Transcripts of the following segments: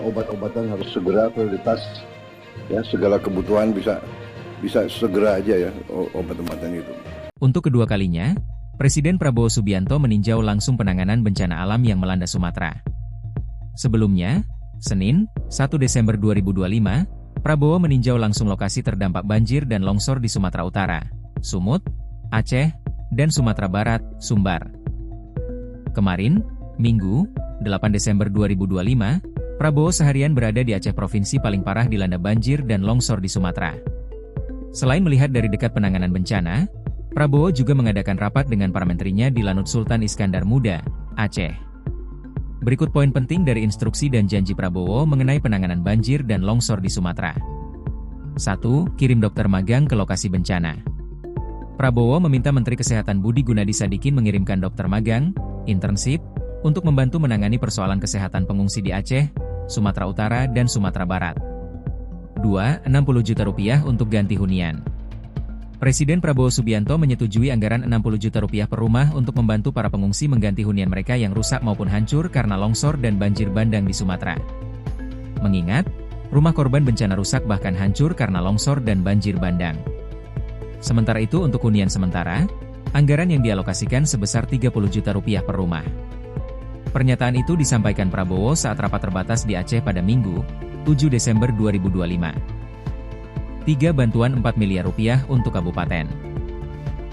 obat-obatan harus segera prioritas, ya segala kebutuhan bisa segera aja ya obat-obatan itu. Untuk kedua kalinya, Presiden Prabowo Subianto meninjau langsung penanganan bencana alam yang melanda Sumatera. Sebelumnya, Senin, 1 Desember 2025, Prabowo meninjau langsung lokasi terdampak banjir dan longsor di Sumatera Utara, Sumut, Aceh, dan Sumatera Barat, Sumbar. Kemarin, Minggu, 8 Desember 2025, Prabowo seharian berada di Aceh, provinsi paling parah dilanda banjir dan longsor di Sumatera. Selain melihat dari dekat penanganan bencana, Prabowo juga mengadakan rapat dengan para menterinya di Lanut Sultan Iskandar Muda, Aceh. Berikut poin penting dari instruksi dan janji Prabowo mengenai penanganan banjir dan longsor di Sumatera. 1. Kirim dokter magang ke lokasi bencana. Prabowo meminta Menteri Kesehatan Budi Gunadi Sadikin mengirimkan dokter magang, internship, untuk membantu menangani persoalan kesehatan pengungsi di Aceh, Sumatera Utara, dan Sumatera Barat. 2. 60 juta rupiah untuk ganti hunian. Presiden Prabowo Subianto menyetujui anggaran 60 juta rupiah per rumah untuk membantu para pengungsi mengganti hunian mereka yang rusak maupun hancur karena longsor dan banjir bandang di Sumatera. Mengingat, rumah korban bencana rusak bahkan hancur karena longsor dan banjir bandang. Sementara itu untuk hunian sementara, anggaran yang dialokasikan sebesar 30 juta rupiah per rumah. Pernyataan itu disampaikan Prabowo saat rapat terbatas di Aceh pada Minggu, 7 Desember 2025. 3. Bantuan 4 miliar rupiah untuk kabupaten.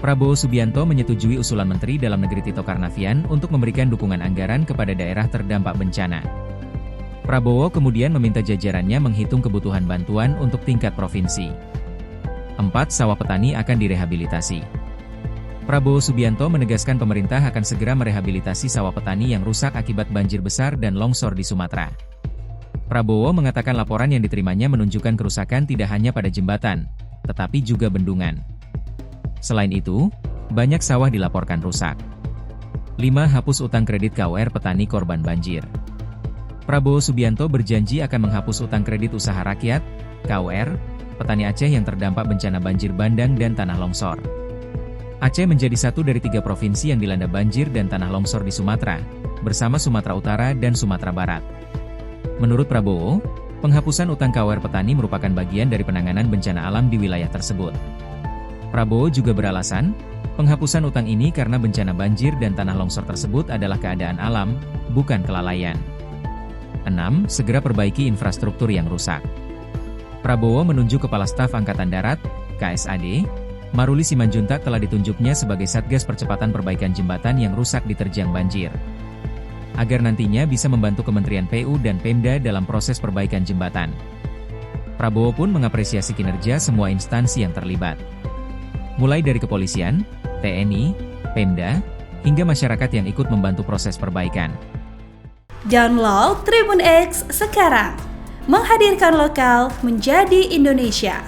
Prabowo Subianto menyetujui usulan Menteri Dalam Negeri Tito Karnavian untuk memberikan dukungan anggaran kepada daerah terdampak bencana. Prabowo kemudian meminta jajarannya menghitung kebutuhan bantuan untuk tingkat provinsi. 4. Sawah petani akan direhabilitasi. Prabowo Subianto menegaskan pemerintah akan segera merehabilitasi sawah petani yang rusak akibat banjir besar dan longsor di Sumatera. Prabowo mengatakan laporan yang diterimanya menunjukkan kerusakan tidak hanya pada jembatan, tetapi juga bendungan. Selain itu, banyak sawah dilaporkan rusak. 5. Hapus utang kredit KUR petani korban banjir. Prabowo Subianto berjanji akan menghapus utang kredit usaha rakyat, KUR, petani Aceh yang terdampak bencana banjir bandang dan tanah longsor. Aceh menjadi satu dari 3 provinsi yang dilanda banjir dan tanah longsor di Sumatera, bersama Sumatera Utara dan Sumatera Barat. Menurut Prabowo, penghapusan utang KUR petani merupakan bagian dari penanganan bencana alam di wilayah tersebut. Prabowo juga beralasan, penghapusan utang ini karena bencana banjir dan tanah longsor tersebut adalah keadaan alam, bukan kelalaian. 6. Segera perbaiki infrastruktur yang rusak. Prabowo menunjuk Kepala Staf Angkatan Darat, KSAD, Maruli Simanjuntak telah ditunjuknya sebagai Satgas Percepatan Perbaikan Jembatan yang rusak diterjang banjir, agar nantinya bisa membantu Kementerian PU dan Pemda dalam proses perbaikan jembatan. Prabowo pun mengapresiasi kinerja semua instansi yang terlibat, mulai dari kepolisian, TNI, Pemda, hingga masyarakat yang ikut membantu proses perbaikan. Download Tribun X sekarang, menghadirkan lokal menjadi Indonesia.